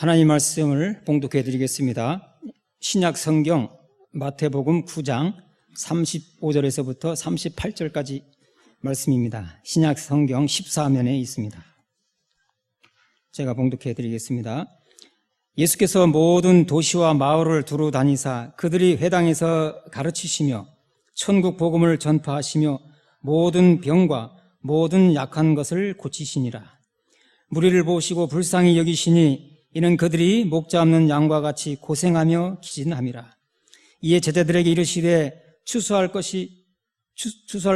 하나님 말씀을 봉독해 드리겠습니다. 신약 성경 마태복음 9장 35절에서부터 38절까지 말씀입니다. 신약 성경 14면에 있습니다. 제가 봉독해 드리겠습니다. 예수께서 모든 도시와 마을을 두루 다니사 그들이 회당에서 가르치시며 천국 복음을 전파하시며 모든 병과 모든 약한 것을 고치시니라. 무리를 보시고 불쌍히 여기시니 이는 그들이 목자 없는 양과 같이 고생하며 기진함이라. 이에 제자들에게 이르시되 추수할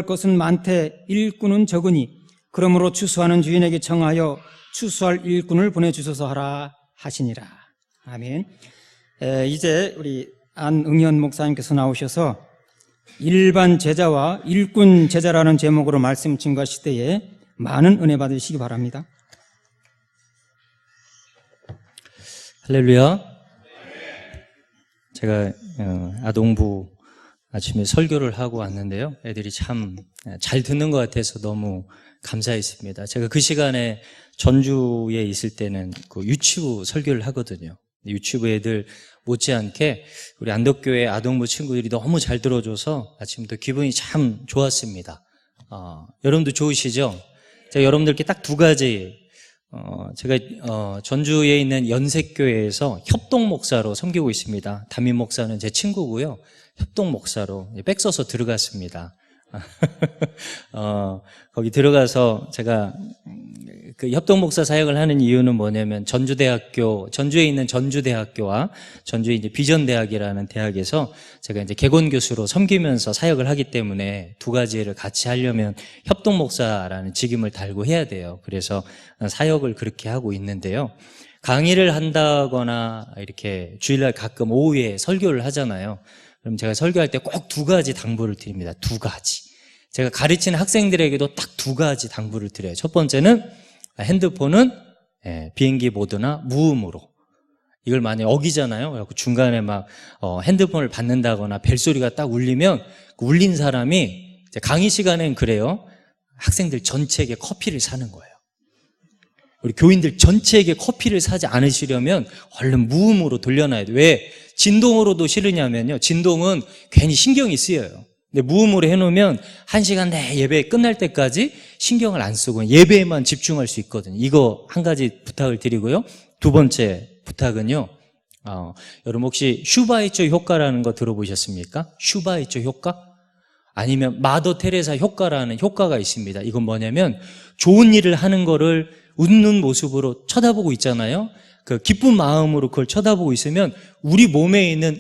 것은 많되 일꾼은 적으니 그러므로 추수하는 주인에게 청하여 추수할 일꾼을 보내주소서 하라 하시니라. 아멘. 이제 우리 안응현 목사님께서 나오셔서 일반 제자와 일꾼 제자라는 제목으로 말씀 증거하실 때에 많은 은혜 받으시기 바랍니다. 할렐루야. 제가 아동부 아침에 설교를 하고 왔는데요. 애들이 참 잘 듣는 것 같아서 너무 감사했습니다. 제가 그 시간에 전주에 있을 때는 그 유치부 설교를 하거든요. 유치부 애들 못지않게 우리 안덕교회 아동부 친구들이 너무 잘 들어줘서 아침부터 기분이 참 좋았습니다. 여러분도 좋으시죠? 제가 여러분들께 딱 두 가지 제가 전주에 있는 연색교회에서 협동 목사로 섬기고 있습니다. 담임 목사는 제 친구고요. 협동 목사로 백 써서 들어갔습니다. 거기 들어가서 제가 그 협동 목사 사역을 하는 이유는 뭐냐면 전주에 있는 전주대학교와 전주에 이제 비전대학이라는 대학에서 제가 이제 개건 교수로 섬기면서 사역을 하기 때문에 두 가지를 같이 하려면 협동 목사라는 직임을 달고 해야 돼요. 그래서 사역을 그렇게 하고 있는데요. 강의를 한다거나 이렇게 주일날 가끔 오후에 설교를 하잖아요. 그럼 제가 설교할 때 꼭 두 가지 당부를 드립니다. 두 가지. 제가 가르치는 학생들에게도 딱 두 가지 당부를 드려요. 첫 번째는 핸드폰은 비행기 모드나 무음으로. 이걸 만약에 어기잖아요. 그래서 중간에 막 핸드폰을 받는다거나 벨소리가 딱 울리면 그 울린 사람이 이제 강의 시간엔 그래요. 학생들 전체에게 커피를 사는 거예요. 우리 교인들 전체에게 커피를 사지 않으시려면 얼른 무음으로 돌려놔야 돼요. 왜 진동으로도 싫으냐면요. 진동은 괜히 신경이 쓰여요. 근데 무음으로 해놓으면 1시간 내 예배 끝날 때까지 신경을 안 쓰고 예배에만 집중할 수 있거든요. 이거 한 가지 부탁을 드리고요. 두 번째 부탁은요. 여러분 혹시 슈바이처 효과라는 거 들어보셨습니까? 슈바이처 효과? 아니면 마더 테레사 효과라는 효과가 있습니다. 이건 뭐냐면 좋은 일을 하는 거를 웃는 모습으로 쳐다보고 있잖아요. 그 기쁜 마음으로 그걸 쳐다보고 있으면 우리 몸에 있는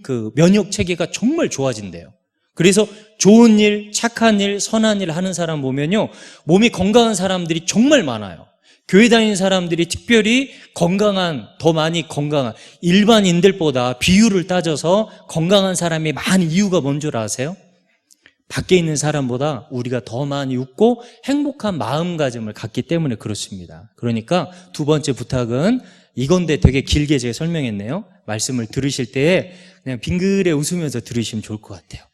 그 면역 체계가 정말 좋아진대요. 그래서 좋은 일, 착한 일, 선한 일 하는 사람 보면요. 몸이 건강한 사람들이 정말 많아요. 교회 다니는 사람들이 특별히 더 많이 건강한 일반인들보다 비율을 따져서 건강한 사람이 많은 이유가 뭔 줄 아세요? 밖에 있는 사람보다 우리가 더 많이 웃고 행복한 마음가짐을 갖기 때문에 그렇습니다. 그러니까 두 번째 부탁은 이건데 되게 길게 제가 설명했네요. 말씀을 들으실 때 그냥 빙그레 웃으면서 들으시면 좋을 것 같아요.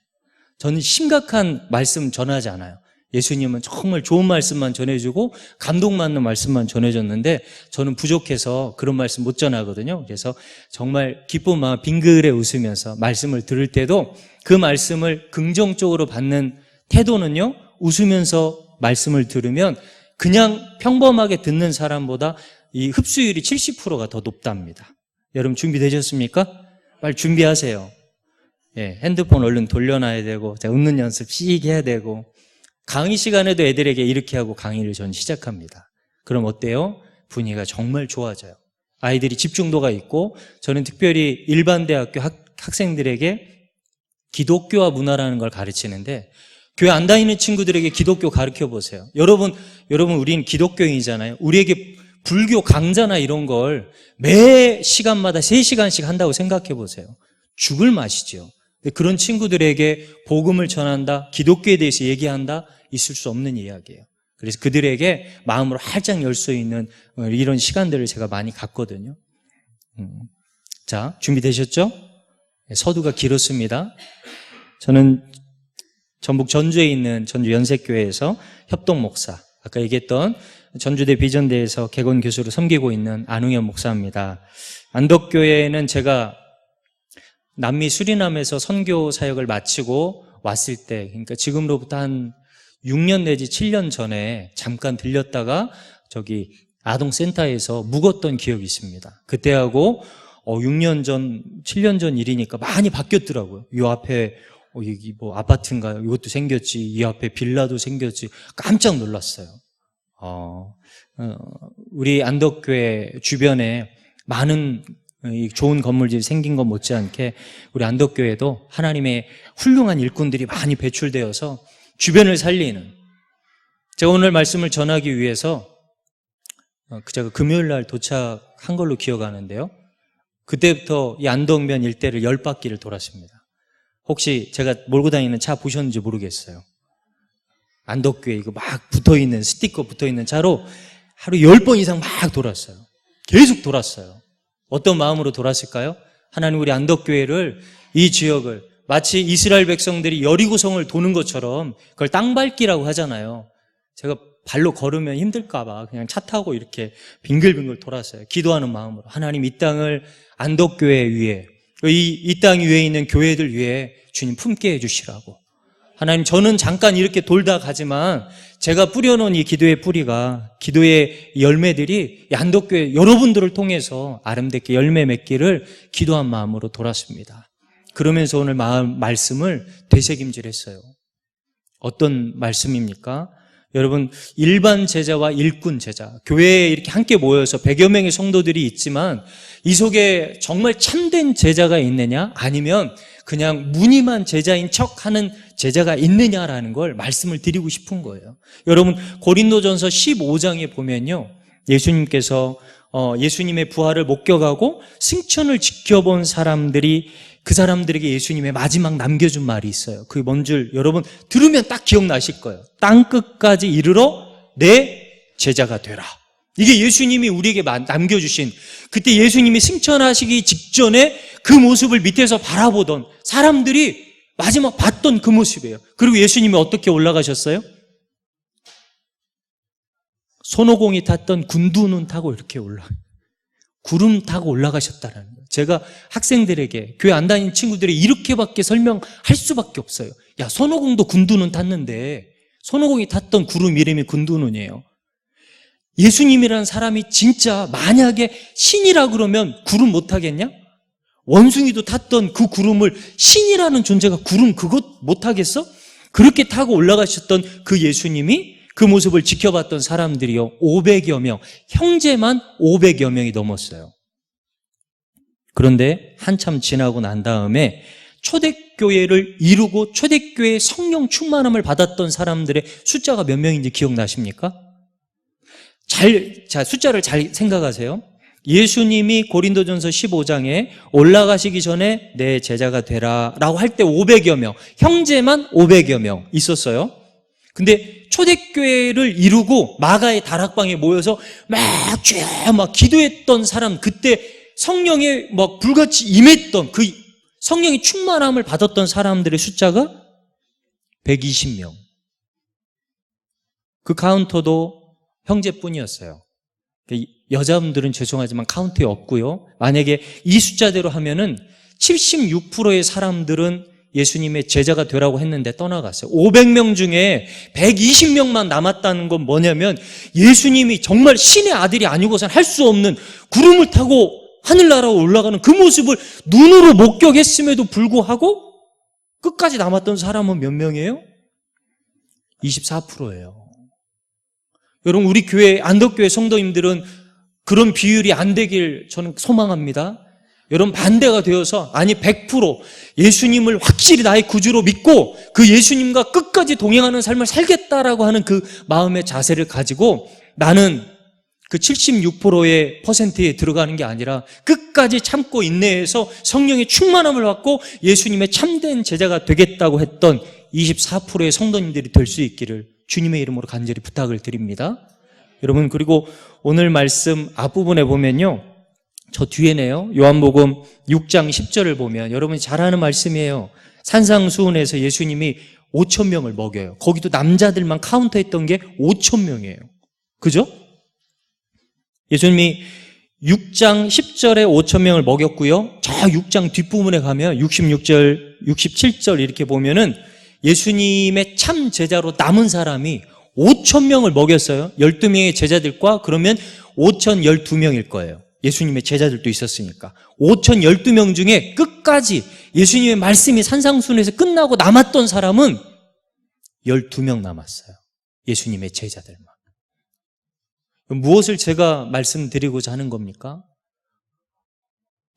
저는 심각한 말씀 전하지 않아요. 예수님은 정말 좋은 말씀만 전해주고 감동받는 말씀만 전해줬는데 저는 부족해서 그런 말씀 못 전하거든요. 그래서 정말 기쁜 마음 빙그레 웃으면서 말씀을 들을 때도 그 말씀을 긍정적으로 받는 태도는요. 웃으면서 말씀을 들으면 그냥 평범하게 듣는 사람보다 이 흡수율이 70%가 더 높답니다. 여러분 준비되셨습니까? 빨리 준비하세요. 핸드폰 얼른 돌려놔야 되고 제가 웃는 연습 씩 해야 되고 강의 시간에도 애들에게 이렇게 하고 강의를 전 시작합니다. 그럼 어때요? 분위기가 정말 좋아져요. 아이들이 집중도가 있고 저는 특별히 일반 대학교 학생들에게 기독교와 문화라는 걸 가르치는데 교회 안 다니는 친구들에게 기독교 가르쳐 보세요. 여러분 우린 기독교인이잖아요. 우리에게 불교 강좌나 이런 걸 매 시간마다 3시간씩 한다고 생각해 보세요. 죽을 맛이죠. 그런 친구들에게 복음을 전한다, 기독교에 대해서 얘기한다, 있을 수 없는 이야기예요. 그래서 그들에게 마음으로 활짝 열 수 있는 이런 시간들을 제가 많이 갖거든요. 자, 준비되셨죠? 서두가 길었습니다. 저는 전북 전주에 있는 전주 연색교회에서 협동 목사, 아까 얘기했던 전주대 비전대에서 객원 교수로 섬기고 있는 안웅현 목사입니다. 안덕교회는 제가 남미 수리남에서 선교 사역을 마치고 왔을 때, 그러니까 지금으로부터 한 6년 내지 7년 전에 잠깐 들렸다가 저기 아동센터에서 묵었던 기억이 있습니다. 그때하고 6년 전, 7년 전 일이니까 많이 바뀌었더라고요. 이 앞에 여기 뭐 아파트인가요? 이것도 생겼지. 이 앞에 빌라도 생겼지. 깜짝 놀랐어요. 우리 안덕교회 주변에 많은 좋은 건물들이 생긴 것 못지않게 우리 안덕교회도 하나님의 훌륭한 일꾼들이 많이 배출되어서 주변을 살리는, 제가 오늘 말씀을 전하기 위해서 제가 금요일 날 도착한 걸로 기억하는데요. 그때부터 이 안덕면 일대를 10바퀴를 돌았습니다. 혹시 제가 몰고 다니는 차 보셨는지 모르겠어요. 안덕교회 이거 막 붙어있는, 스티커 붙어있는 차로 하루 10번 이상 막 돌았어요. 계속 돌았어요. 어떤 마음으로 돌았을까요? 하나님, 우리 안덕교회를, 이 지역을 마치 이스라엘 백성들이 여리고성을 도는 것처럼, 그걸 땅밟기라고 하잖아요. 제가 발로 걸으면 힘들까봐 그냥 차 타고 이렇게 빙글빙글 돌았어요. 기도하는 마음으로. 하나님, 이 땅을 안덕교회 위에, 이 땅 위에 있는 교회들 위에 주님 품게 해주시라고. 하나님, 저는 잠깐 이렇게 돌다 가지만 제가 뿌려놓은 이 기도의 뿌리가, 기도의 열매들이 이 안덕교회 여러분들을 통해서 아름답게 열매 맺기를 기도한 마음으로 돌았습니다. 그러면서 오늘 말씀을 되새김질했어요. 어떤 말씀입니까? 여러분, 일반 제자와 일꾼 제자, 교회에 이렇게 함께 모여서 100여 명의 성도들이 있지만 이 속에 정말 참된 제자가 있느냐, 아니면 그냥 무늬만 제자인 척하는 제자가 있느냐라는 걸 말씀을 드리고 싶은 거예요. 여러분, 고린도전서 15장에 보면요, 예수님께서 예수님의 부활을 목격하고 승천을 지켜본 사람들이, 그 사람들에게 예수님의 마지막 남겨준 말이 있어요. 그게 뭔 줄 여러분 들으면 딱 기억나실 거예요. 땅끝까지 이르러 내 제자가 되라. 이게 예수님이 우리에게 남겨주신, 그때 예수님이 승천하시기 직전에 그 모습을 밑에서 바라보던 사람들이 마지막 봤던 그 모습이에요. 그리고 예수님이 어떻게 올라가셨어요? 손오공이 탔던 군두눈 타고 이렇게 구름 타고 올라가셨다라는 거예요. 제가 학생들에게, 교회 안 다니는 친구들이 이렇게밖에 설명할 수밖에 없어요. 야, 손오공도 군두눈 탔는데, 손오공이 탔던 구름 이름이 군두눈이에요. 예수님이라는 사람이 진짜 만약에 신이라 그러면 구름 못 타겠냐? 원숭이도 탔던 그 구름을, 신이라는 존재가 구름 그것 못 타겠어? 그렇게 타고 올라가셨던 그 예수님이, 그 모습을 지켜봤던 사람들이요, 500여 명, 형제만 500여 명이 넘었어요. 그런데 한참 지나고 난 다음에 초대교회를 이루고 초대교회의 성령 충만함을 받았던 사람들의 숫자가 몇 명인지 기억나십니까? 숫자를 잘 생각하세요. 예수님이 고린도전서 15장에 올라가시기 전에 내 제자가 되라 라고 할 때 500여 명, 형제만 500여 명 있었어요. 근데 초대교회를 이루고 마가의 다락방에 모여서 막 기도했던 사람, 그때 성령에 막 불같이 임했던, 그 성령의 충만함을 받았던 사람들의 숫자가 120명. 그 카운터도 형제뿐이었어요. 여자분들은 죄송하지만 카운트에 없고요. 만약에 이 숫자대로 하면은 76%의 사람들은 예수님의 제자가 되라고 했는데 떠나갔어요. 500명 중에 120명만 남았다는 건 뭐냐면, 예수님이 정말 신의 아들이 아니고선 할 수 없는 구름을 타고 하늘나라로 올라가는 그 모습을 눈으로 목격했음에도 불구하고 끝까지 남았던 사람은 몇 명이에요? 24%예요. 여러분, 우리 교회, 안덕교회 성도님들은 그런 비율이 안 되길 저는 소망합니다. 여러분, 반대가 되어서, 아니 100% 예수님을 확실히 나의 구주로 믿고 그 예수님과 끝까지 동행하는 삶을 살겠다라고 하는 그 마음의 자세를 가지고, 나는 그 76%의 퍼센트에 들어가는 게 아니라 끝까지 참고 인내해서 성령의 충만함을 받고 예수님의 참된 제자가 되겠다고 했던 24%의 성도님들이 될 수 있기를 주님의 이름으로 간절히 부탁을 드립니다. 여러분, 그리고 오늘 말씀 앞부분에 보면요, 저 뒤에네요, 요한복음 6장 10절을 보면 여러분이 잘 아는 말씀이에요. 산상수훈에서 예수님이 5,000명을 먹여요. 거기도 남자들만 카운트했던 게 5,000명이에요. 그죠? 예수님이 6장 10절에 5천 명을 먹였고요. 저 6장 뒷부분에 가면 66절, 67절 이렇게 보면은 예수님의 참 제자로 남은 사람이 5천 명을 먹였어요. 12명의 제자들과 그러면 5,012명일 거예요. 예수님의 제자들도 있었으니까. 5,012명 중에 끝까지 예수님의 말씀이 산상순에서 끝나고 남았던 사람은 12명 남았어요. 예수님의 제자들만. 무엇을 제가 말씀드리고자 하는 겁니까?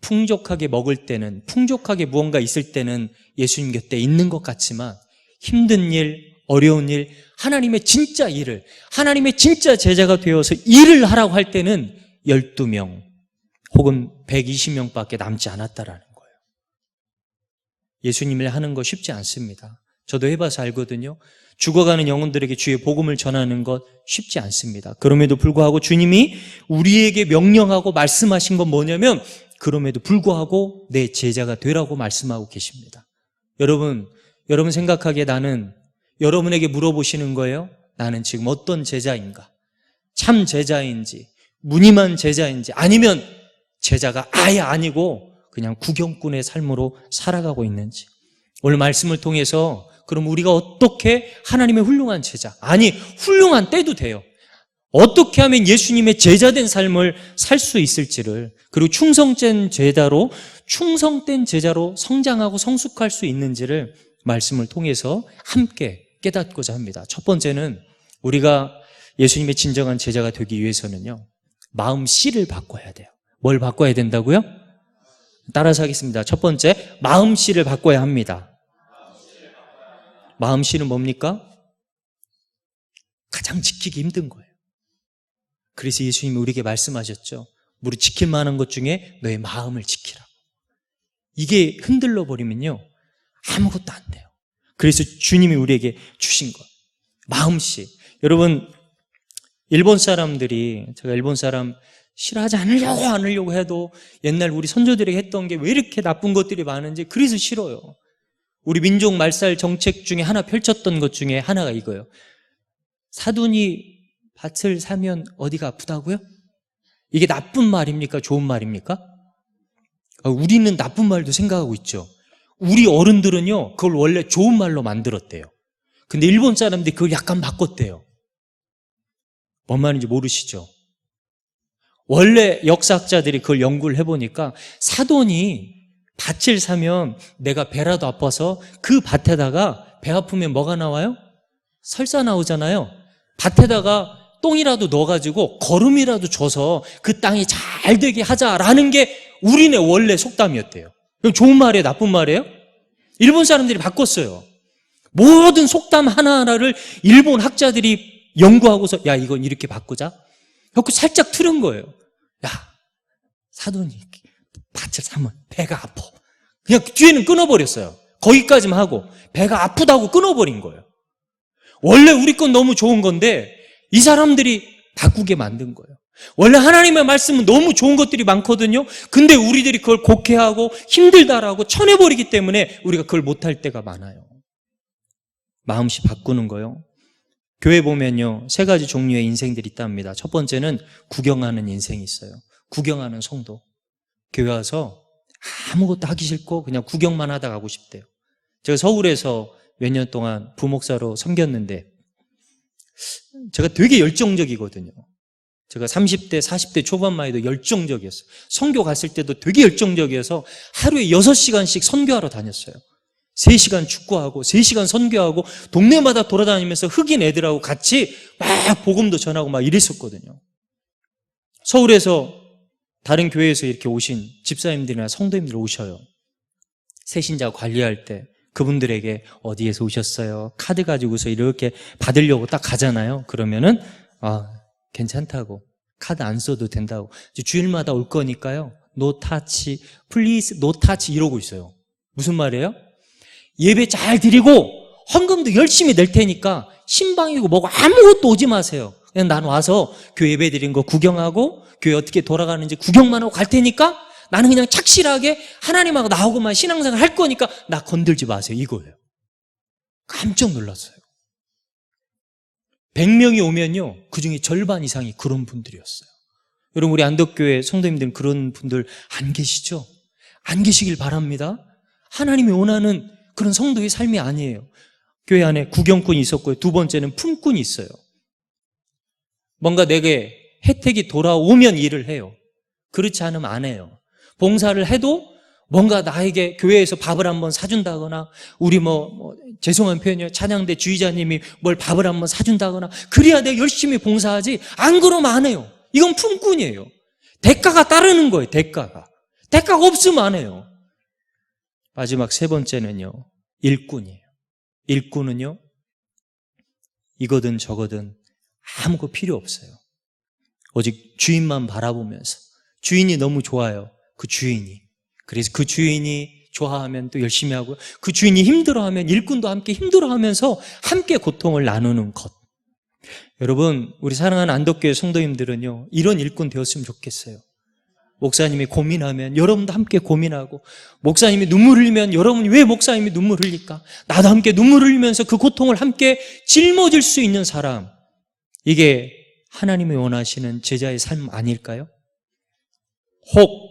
풍족하게 먹을 때는, 풍족하게 무언가 있을 때는 예수님 곁에 있는 것 같지만 힘든 일, 어려운 일, 하나님의 진짜 일을, 하나님의 진짜 제자가 되어서 일을 하라고 할 때는 12명 혹은 120명밖에 남지 않았다라는 거예요. 예수님을 하는 거 쉽지 않습니다. 저도 해봐서 알거든요. 죽어가는 영혼들에게 주의 복음을 전하는 것 쉽지 않습니다. 그럼에도 불구하고 주님이 우리에게 명령하고 말씀하신 건 뭐냐면 그럼에도 불구하고 내 제자가 되라고 말씀하고 계십니다. 여러분 생각하기에 나는 여러분에게 물어보시는 거예요. 나는 지금 어떤 제자인가? 참 제자인지 무늬만 제자인지 아니면 제자가 아예 아니고 그냥 구경꾼의 삶으로 살아가고 있는지 오늘 말씀을 통해서 그럼 우리가 어떻게 하나님의 훌륭한 제자, 아니 훌륭한 때도 돼요. 어떻게 하면 예수님의 제자된 삶을 살 수 있을지를, 그리고 충성된 제자로 성장하고 성숙할 수 있는지를 말씀을 통해서 함께 깨닫고자 합니다. 첫 번째는 우리가 예수님의 진정한 제자가 되기 위해서는요, 마음씨를 바꿔야 돼요. 뭘 바꿔야 된다고요? 따라서 하겠습니다. 첫 번째, 마음씨를 바꿔야 합니다. 마음씨는 뭡니까? 가장 지키기 힘든 거예요. 그래서 예수님이 우리에게 말씀하셨죠. 우리 지킬 만한 것 중에 너의 마음을 지키라고. 이게 흔들려 버리면요, 아무것도 안 돼요. 그래서 주님이 우리에게 주신 것, 마음씨. 여러분, 일본 사람들이, 제가 일본 사람 싫어하지 않으려고 해도 옛날 우리 선조들이 했던 게 왜 이렇게 나쁜 것들이 많은지 그래서 싫어요. 우리 민족 말살 정책 중에 하나 펼쳤던 것 중에 하나가 이거예요. 사돈이 밭을 사면 어디가 아프다고요? 이게 나쁜 말입니까? 좋은 말입니까? 우리는 나쁜 말도 생각하고 있죠. 우리 어른들은요, 그걸 원래 좋은 말로 만들었대요. 근데 일본 사람들이 그걸 약간 바꿨대요. 뭔 말인지 모르시죠? 원래 역사학자들이 그걸 연구를 해보니까 사돈이 밭을 사면 내가 배라도 아파서 그 밭에다가 배 아프면 뭐가 나와요? 설사 나오잖아요. 밭에다가 똥이라도 넣어가지고 거름이라도 줘서 그 땅이 잘 되게 하자라는 게 우리네 원래 속담이었대요. 그럼 좋은 말이에요? 나쁜 말이에요? 일본 사람들이 바꿨어요. 모든 속담 하나하나를 일본 학자들이 연구하고서 야, 이건 이렇게 바꾸자. 그래서 살짝 틀은 거예요. 야, 사돈이 밭을 사면 배가 아파. 그냥 뒤에는 끊어버렸어요. 거기까지만 하고 배가 아프다고 끊어버린 거예요. 원래 우리 건 너무 좋은 건데 이 사람들이 바꾸게 만든 거예요. 원래 하나님의 말씀은 너무 좋은 것들이 많거든요. 근데 우리들이 그걸 곡해하고 힘들다라고 쳐내버리기 때문에 우리가 그걸 못할 때가 많아요. 마음씨 바꾸는 거요. 교회 보면요, 3가지 종류의 인생들이 있답니다. 첫 번째는 구경하는 인생이 있어요. 구경하는 성도. 교회 와서 아무것도 하기 싫고 그냥 구경만 하다 가고 싶대요. 제가 서울에서 몇 년 동안 부목사로 섬겼는데 제가 되게 열정적이거든요. 제가 30대, 40대 초반만 해도 열정적이었어요. 선교 갔을 때도 되게 열정적이어서 하루에 6시간씩 선교하러 다녔어요. 3시간 축구하고 3시간 선교하고 동네마다 돌아다니면서 흑인 애들하고 같이 막 복음도 전하고 막 이랬었거든요. 서울에서 다른 교회에서 이렇게 오신 집사님들이나 성도님들 오셔요. 새신자 관리할 때 그분들에게 어디에서 오셨어요? 카드 가지고서 이렇게 받으려고 딱 가잖아요. 그러면은 괜찮다고, 카드 안 써도 된다고, 주일마다 올 거니까요, no touch, please, no touch 이러고 있어요. 무슨 말이에요? 예배 잘 드리고 헌금도 열심히 낼 테니까 신방이고 뭐고 아무것도 오지 마세요. 그냥 난 와서 교회 예배 드린 거 구경하고 교회 어떻게 돌아가는지 구경만 하고 갈 테니까 나는 그냥 착실하게 하나님하고 나하고만 신앙생활 할 거니까 나 건들지 마세요, 이거예요. 깜짝 놀랐어요. 100명이 오면요, 그중에 절반 이상이 그런 분들이었어요. 여러분, 우리 안덕교회 성도님들 그런 분들 안 계시죠? 안 계시길 바랍니다. 하나님이 원하는 그런 성도의 삶이 아니에요. 교회 안에 구경꾼이 있었고요. 두 번째는 품꾼이 있어요. 뭔가 내게 혜택이 돌아오면 일을 해요. 그렇지 않으면 안 해요. 봉사를 해도 뭔가 나에게 교회에서 밥을 한번 사준다거나, 우리 죄송한 표현이에요. 찬양대 주의자님이 뭘 밥을 한번 사준다거나, 그래야 내가 열심히 봉사하지, 안 그러면 안 해요. 이건 품꾼이에요. 대가가 따르는 거예요, 대가가. 대가가 없으면 안 해요. 마지막 세 번째는요, 일꾼이에요. 일꾼은요, 이거든 저거든 아무것도 필요 없어요. 오직 주인만 바라보면서, 주인이 너무 좋아요, 그 주인이. 그래서 그 주인이 좋아하면 또 열심히 하고요, 그 주인이 힘들어하면 일꾼도 함께 힘들어하면서 함께 고통을 나누는 것. 여러분, 우리 사랑하는 안덕교회 성도님들은요, 이런 일꾼 되었으면 좋겠어요. 목사님이 고민하면 여러분도 함께 고민하고, 목사님이 눈물 흘리면 여러분이 왜 목사님이 눈물 흘릴까? 나도 함께 눈물 흘리면서 그 고통을 함께 짊어질 수 있는 사람, 이게 하나님이 원하시는 제자의 삶 아닐까요? 혹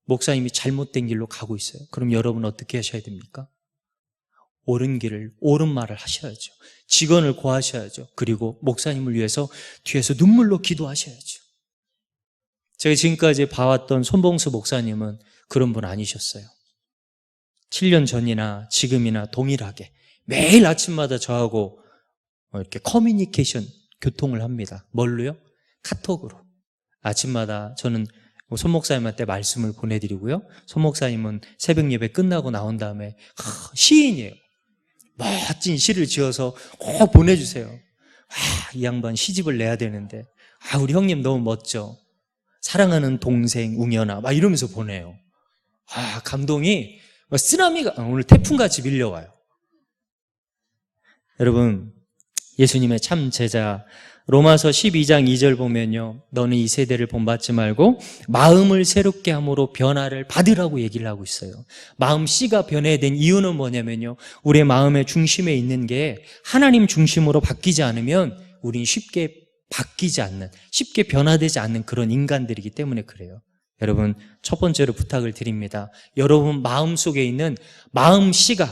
목사님이 잘못된 길로 가고 있어요. 그럼 여러분 어떻게 하셔야 됩니까? 옳은 길을, 옳은 말을 하셔야죠. 직언을 고하셔야죠. 그리고 목사님을 위해서 뒤에서 눈물로 기도하셔야죠. 제가 지금까지 봐왔던 손봉수 목사님은 그런 분 아니셨어요. 7년 전이나 지금이나 동일하게 매일 아침마다 저하고 이렇게 커뮤니케이션, 교통을 합니다. 뭘로요? 카톡으로. 아침마다 저는 손 목사님한테 말씀을 보내드리고요, 손 목사님은 새벽 예배 끝나고 나온 다음에 시인이에요. 멋진 시를 지어서 꼭 보내주세요. 이 양반 시집을 내야 되는데, 우리 형님 너무 멋져, 사랑하는 동생 웅연아, 막 이러면서 보내요. 감동이 쓰나미가 오늘 태풍같이 밀려와요. 여러분, 예수님의 참 제자, 로마서 12장 2절 보면요, 너는 이 세대를 본받지 말고 마음을 새롭게 함으로 변화를 받으라고 얘기를 하고 있어요. 마음 씨가 변해된 이유는 뭐냐면요, 우리의 마음의 중심에 있는 게 하나님 중심으로 바뀌지 않으면 우린 쉽게 바뀌지 않는, 쉽게 변화되지 않는 그런 인간들이기 때문에 그래요. 여러분, 첫 번째로 부탁을 드립니다. 여러분 마음속에 있는 마음 씨가,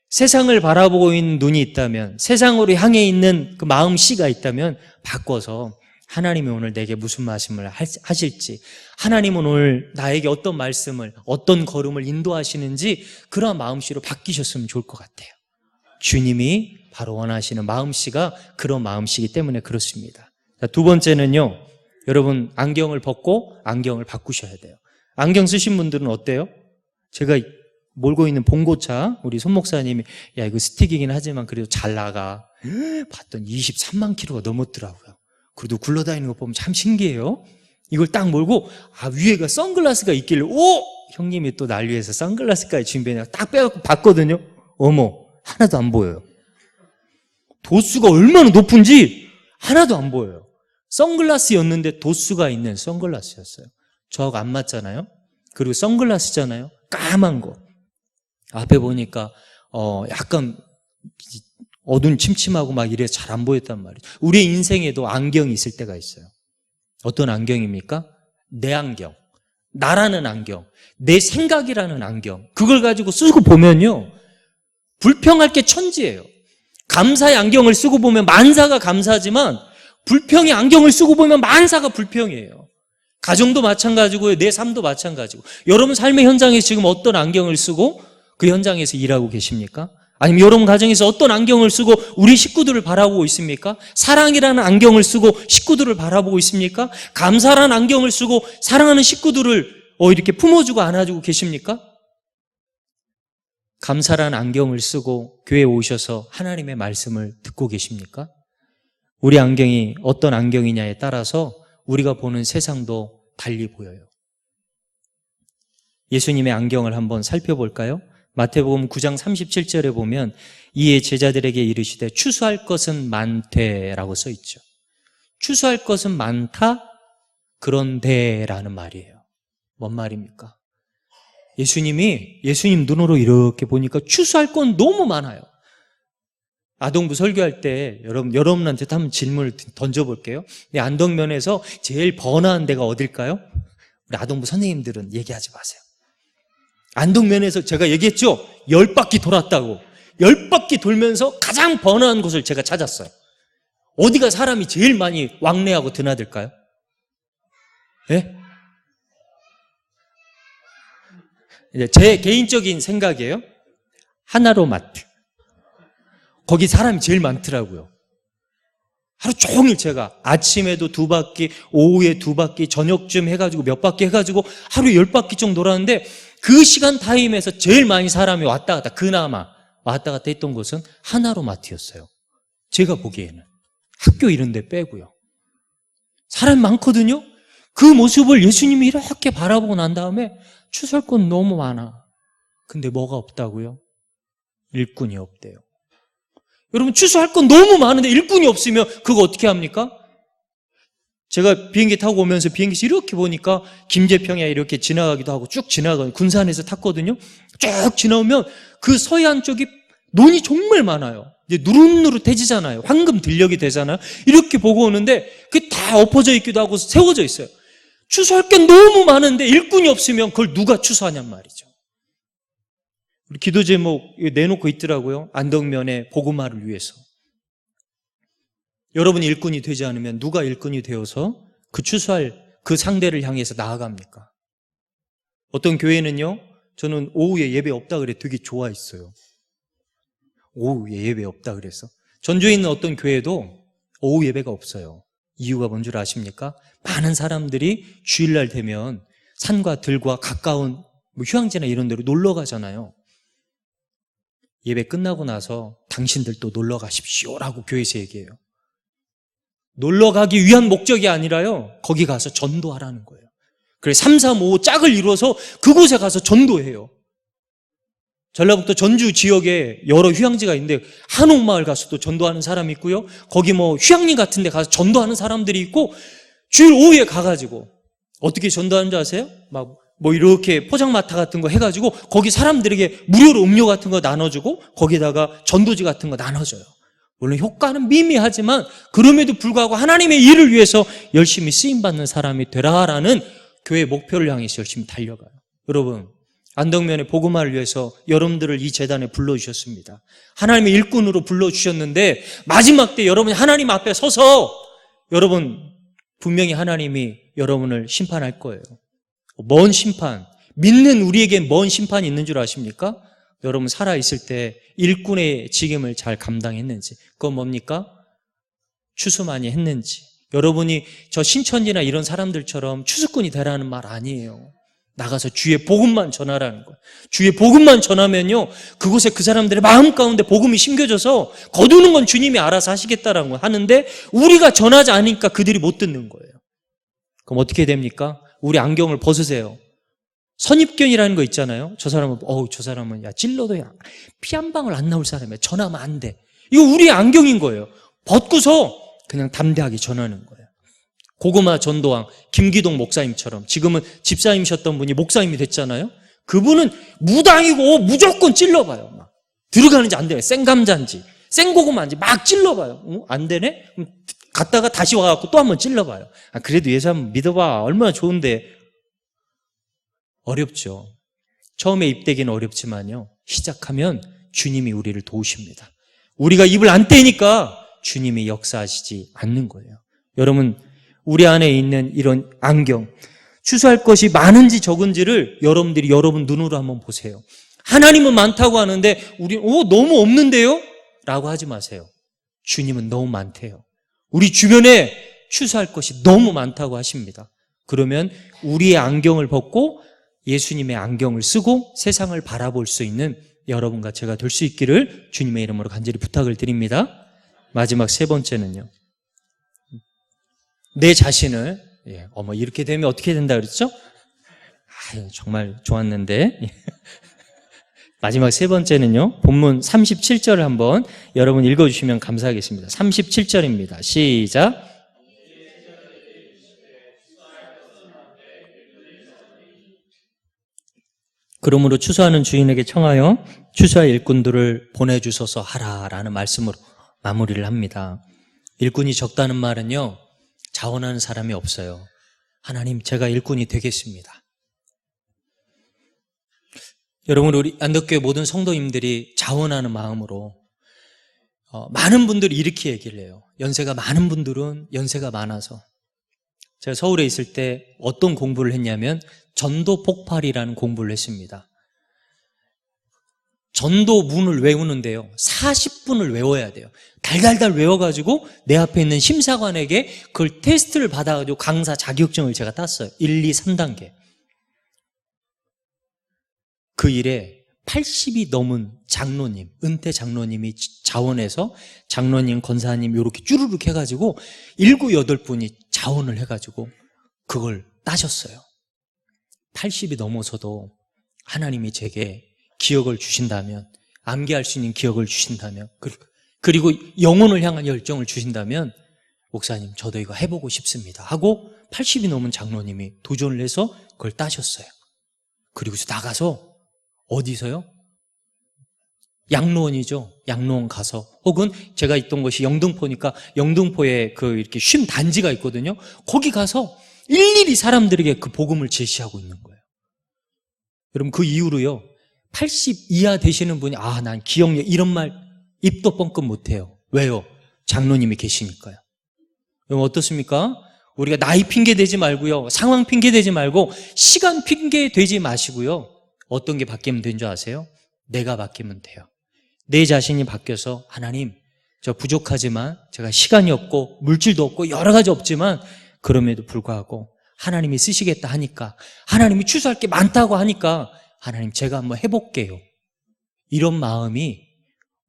세상을 바라보고 있는 눈이 있다면, 세상으로 향해 있는 그 마음 씨가 있다면 바꿔서 하나님이 오늘 내게 무슨 말씀을 하실지, 하나님은 오늘 나에게 어떤 말씀을, 어떤 걸음을 인도하시는지 그런 마음씨로 바뀌셨으면 좋을 것 같아요. 주님이 바로 원하시는 마음씨가 그런 마음씨이기 때문에 그렇습니다. 자, 두 번째는요, 여러분 안경을 벗고 안경을 바꾸셔야 돼요. 안경 쓰신 분들은 어때요? 제가 몰고 있는 봉고차, 우리 손 목사님이 야 이거 스틱이긴 하지만 그래도 잘 나가, 봤더니 23만 킬로가 넘었더라고요. 그래도 굴러다니는 거 보면 참 신기해요. 이걸 딱 몰고 위에가 선글라스가 있길래, 형님이 또 날 위해서 선글라스까지 준비해서 딱 빼갖고 봤거든요. 어머, 하나도 안 보여요. 도수가 얼마나 높은지 하나도 안 보여요. 선글라스였는데 도수가 있는 선글라스였어요. 저하고 안 맞잖아요. 그리고 선글라스잖아요. 까만 거. 앞에 보니까 약간 어두운 침침하고 막 이래서 잘 안 보였단 말이죠. 우리의 인생에도 안경이 있을 때가 있어요. 어떤 안경입니까? 내 안경, 나라는 안경, 내 생각이라는 안경. 그걸 가지고 쓰고 보면요, 불평할 게 천지예요. 감사의 안경을 쓰고 보면 만사가 감사지만, 불평의 안경을 쓰고 보면 만사가 불평이에요. 가정도 마찬가지고요, 내 삶도 마찬가지고. 여러분 삶의 현장에서 지금 어떤 안경을 쓰고 그 현장에서 일하고 계십니까? 아니면 여러분 가정에서 어떤 안경을 쓰고 우리 식구들을 바라보고 있습니까? 사랑이라는 안경을 쓰고 식구들을 바라보고 있습니까? 감사라는 안경을 쓰고 사랑하는 식구들을 이렇게 품어주고 안아주고 계십니까? 감사라는 안경을 쓰고 교회에 오셔서 하나님의 말씀을 듣고 계십니까? 우리 안경이 어떤 안경이냐에 따라서 우리가 보는 세상도 달리 보여요. 예수님의 안경을 한번 살펴볼까요? 마태복음 9장 37절에 보면 이에 제자들에게 이르시되 추수할 것은 많되라고 써 있죠. 추수할 것은 많다, 그런데라는 말이에요. 뭔 말입니까? 예수님 눈으로 이렇게 보니까 추수할 건 너무 많아요. 아동부 설교할 때 여러분한테 한번 질문을 던져볼게요. 안덕면에서 제일 번화한 데가 어딜까요? 우리 아동부 선생님들은 얘기하지 마세요. 안덕면에서 제가 얘기했죠? 10바퀴 돌았다고. 10바퀴 돌면서 가장 번화한 곳을 제가 찾았어요. 어디가 사람이 제일 많이 왕래하고 드나들까요? 예? 이제 제 개인적인 생각이에요. 하나로마트. 거기 사람이 제일 많더라고요. 하루 종일 제가 아침에도 2바퀴, 오후에 2바퀴, 저녁쯤 해가지고 몇 바퀴 해가지고 하루에 10바퀴 정도 돌았는데 그 시간 타임에서 제일 많이 사람이 왔다 갔다, 그나마 왔다 갔다 했던 곳은 하나로마트였어요. 제가 보기에는. 학교 이런 데 빼고요. 사람이 많거든요. 그 모습을 예수님이 이렇게 바라보고 난 다음에 추수할 너무 많아. 근데 뭐가 없다고요? 일꾼이 없대요. 여러분, 추수할 건 너무 많은데 일꾼이 없으면 그거 어떻게 합니까? 제가 비행기 타고 오면서 비행기에서 이렇게 보니까 김제평야 이렇게 지나가기도 하고 쭉 지나가요. 군산에서 탔거든요. 쭉 지나오면 그 서해안 쪽이 논이 정말 많아요. 이제 누릇누릇해지잖아요. 황금 들녘이 되잖아요. 이렇게 보고 오는데 그게 다 엎어져 있기도 하고 세워져 있어요. 추수할 게 너무 많은데 일꾼이 없으면 그걸 누가 추수하냔 말이죠. 우리 기도 제목 내놓고 있더라고요. 안덕면의 복음화를 위해서. 여러분이 일꾼이 되지 않으면 누가 일꾼이 되어서 그 추수할 그 상대를 향해서 나아갑니까? 어떤 교회는요, 저는 오후에 예배 없다 그래 되게 좋아했어요. 오후에 예배 없다 그래서. 전주에 있는 어떤 교회도 오후 예배가 없어요. 이유가 뭔 줄 아십니까? 많은 사람들이 주일날 되면 산과 들과 가까운 휴양지나 이런 데로 놀러 가잖아요. 예배 끝나고 나서 당신들도 놀러 가십시오라고 교회에서 얘기해요. 놀러 가기 위한 목적이 아니라요, 거기 가서 전도하라는 거예요. 그래서 3, 3, 5 짝을 이루어서 그곳에 가서 전도해요. 전라북도 전주 지역에 여러 휴양지가 있는데 한옥마을 가서도 전도하는 사람이 있고요, 거기 휴양림 같은 데 가서 전도하는 사람들이 있고, 주일 오후에 가가지고 어떻게 전도하는 줄 아세요? 이렇게 포장마차 같은 거 해가지고 거기 사람들에게 무료로 음료 같은 거 나눠주고 거기다가 전도지 같은 거 나눠줘요. 물론 효과는 미미하지만 그럼에도 불구하고 하나님의 일을 위해서 열심히 쓰임받는 사람이 되라라는 교회의 목표를 향해서 열심히 달려가요. 여러분, 안덕면의 복음화를 위해서 여러분들을 이 재단에 불러주셨습니다. 하나님의 일꾼으로 불러주셨는데 마지막 때 여러분이 하나님 앞에 서서 여러분 분명히 하나님이 여러분을 심판할 거예요. 먼 심판, 믿는 우리에겐 먼 심판이 있는 줄 아십니까? 여러분 살아있을 때 일꾼의 직임을 잘 감당했는지, 그건 뭡니까? 추수 많이 했는지. 여러분이 저 신천지나 이런 사람들처럼 추수꾼이 되라는 말 아니에요. 나가서 주의 복음만 전하라는 거예요. 주의 복음만 전하면요, 그곳에 그 사람들의 마음 가운데 복음이 심겨져서 거두는 건 주님이 알아서 하시겠다라는 거 하는데 우리가 전하지 않으니까 그들이 못 듣는 거예요. 그럼 어떻게 됩니까? 우리 안경을 벗으세요. 선입견이라는 거 있잖아요. 저 사람은 찔러도 피 한 방울 안 나올 사람이야. 전하면 안 돼. 이거 우리의 안경인 거예요. 벗고서 그냥 담대하게 전하는 거예요. 고구마 전도왕 김기동 목사님처럼 지금은 집사님이셨던 분이 목사님이 됐잖아요. 그분은 무당이고 무조건 찔러봐요. 막 들어가는지 안 되네. 생감자인지 생고구마인지 막 찔러봐요. 안 되네? 갔다가 다시 와갖고 또 한번 찔러봐요. 그래도 예수 한번 믿어봐. 얼마나 좋은데. 어렵죠. 처음에 입대기는 어렵지만요, 시작하면 주님이 우리를 도우십니다. 우리가 입을 안 떼니까 주님이 역사하시지 않는 거예요. 여러분, 우리 안에 있는 이런 안경, 추수할 것이 많은지 적은지를 여러분들이 여러분 눈으로 한번 보세요. 하나님은 많다고 하는데 우리 너무 없는데요? 라고 하지 마세요. 주님은 너무 많대요. 우리 주변에 추수할 것이 너무 많다고 하십니다. 그러면 우리의 안경을 벗고 예수님의 안경을 쓰고 세상을 바라볼 수 있는 여러분과 제가 될 수 있기를 주님의 이름으로 간절히 부탁을 드립니다. 마지막 세 번째는요, 내 자신을, 이렇게 되면 어떻게 된다 그랬죠? 정말 좋았는데. 마지막 세 번째는요, 본문 37절을 한번 여러분 읽어주시면 감사하겠습니다. 37절입니다. 시작. 그러므로 추수하는 주인에게 청하여 추수할 일꾼들을 보내주소서 하라라는 말씀으로 마무리를 합니다. 일꾼이 적다는 말은요, 자원하는 사람이 없어요. 하나님, 제가 일꾼이 되겠습니다. 여러분, 우리 안덕교회 모든 성도님들이 자원하는 마음으로 많은 분들이 이렇게 얘기를 해요. 연세가 많은 분들은 연세가 많아서. 제가 서울에 있을 때 어떤 공부를 했냐면 전도 폭발이라는 공부를 했습니다. 전도문을 외우는데요, 40분을 외워야 돼요. 달달달 외워가지고 내 앞에 있는 심사관에게 그걸 테스트를 받아가지고 강사 자격증을 제가 땄어요. 1, 2, 3단계. 그 일에 80이 넘은 장로님, 은퇴 장로님이 자원해서 장로님, 권사님 이렇게 쭈루룩 해가지고 7, 8분이 자원을 해가지고 그걸 따셨어요. 80이 넘어서도 하나님이 제게 기억을 주신다면, 암기할 수 있는 기억을 주신다면, 그리고 영혼을 향한 열정을 주신다면, 목사님 저도 이거 해보고 싶습니다 하고 80이 넘은 장로님이 도전을 해서 그걸 따셨어요. 그리고서 나가서 어디서요? 양로원이죠. 양로원 가서, 혹은 제가 있던 곳이 영등포니까 영등포에 그 이렇게 쉼 단지가 있거든요. 거기 가서 일일이 사람들에게 그 복음을 제시하고 있는 거예요. 여러분, 그 이후로요, 80 이하 되시는 분이 난 기억력 이런 말 입도 뻥끗 못해요. 왜요? 장로님이 계시니까요. 여러분 어떻습니까? 우리가 나이 핑계 대지 말고요, 상황 핑계 대지 말고 시간 핑계 대지 마시고요, 어떤 게 바뀌면 되는 줄 아세요? 내가 바뀌면 돼요. 내 자신이 바뀌어서 하나님, 저 부족하지만, 제가 시간이 없고 물질도 없고 여러 가지 없지만 그럼에도 불구하고 하나님이 쓰시겠다 하니까, 하나님이 취소할 게 많다고 하니까 하나님 제가 한번 해볼게요. 이런 마음이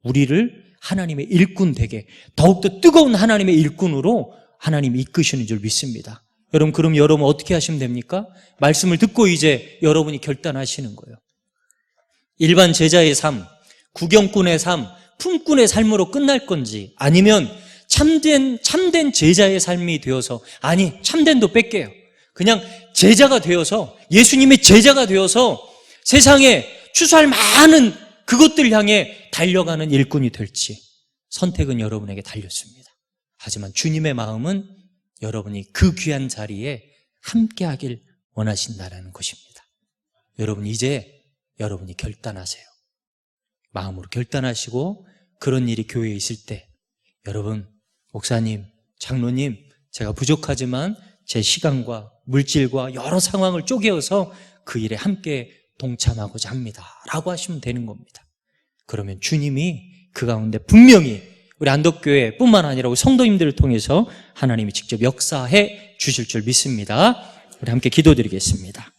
우리를 하나님의 일꾼 되게, 더욱더 뜨거운 하나님의 일꾼으로 하나님이 이끄시는 줄 믿습니다. 여러분, 그럼 여러분 어떻게 하시면 됩니까? 말씀을 듣고 이제 여러분이 결단하시는 거예요. 일반 제자의 삶, 구경꾼의 삶, 품꾼의 삶으로 끝날 건지, 아니면 참된 제자의 삶이 되어서, 아니 참된도 뺄게요, 그냥 제자가 되어서, 예수님의 제자가 되어서 세상에 추수할 많은 그것들 향해 달려가는 일꾼이 될지, 선택은 여러분에게 달렸습니다. 하지만 주님의 마음은 여러분이 그 귀한 자리에 함께하길 원하신다는 것입니다. 여러분, 이제 여러분이 결단하세요. 마음으로 결단하시고, 그런 일이 교회에 있을 때 여러분, 목사님, 장로님, 제가 부족하지만 제 시간과 물질과 여러 상황을 쪼개어서 그 일에 함께 동참하고자 합니다 라고 하시면 되는 겁니다. 그러면 주님이 그 가운데 분명히 우리 안덕교회 뿐만 아니라 우리 성도님들을 통해서 하나님이 직접 역사해 주실 줄 믿습니다. 우리 함께 기도드리겠습니다.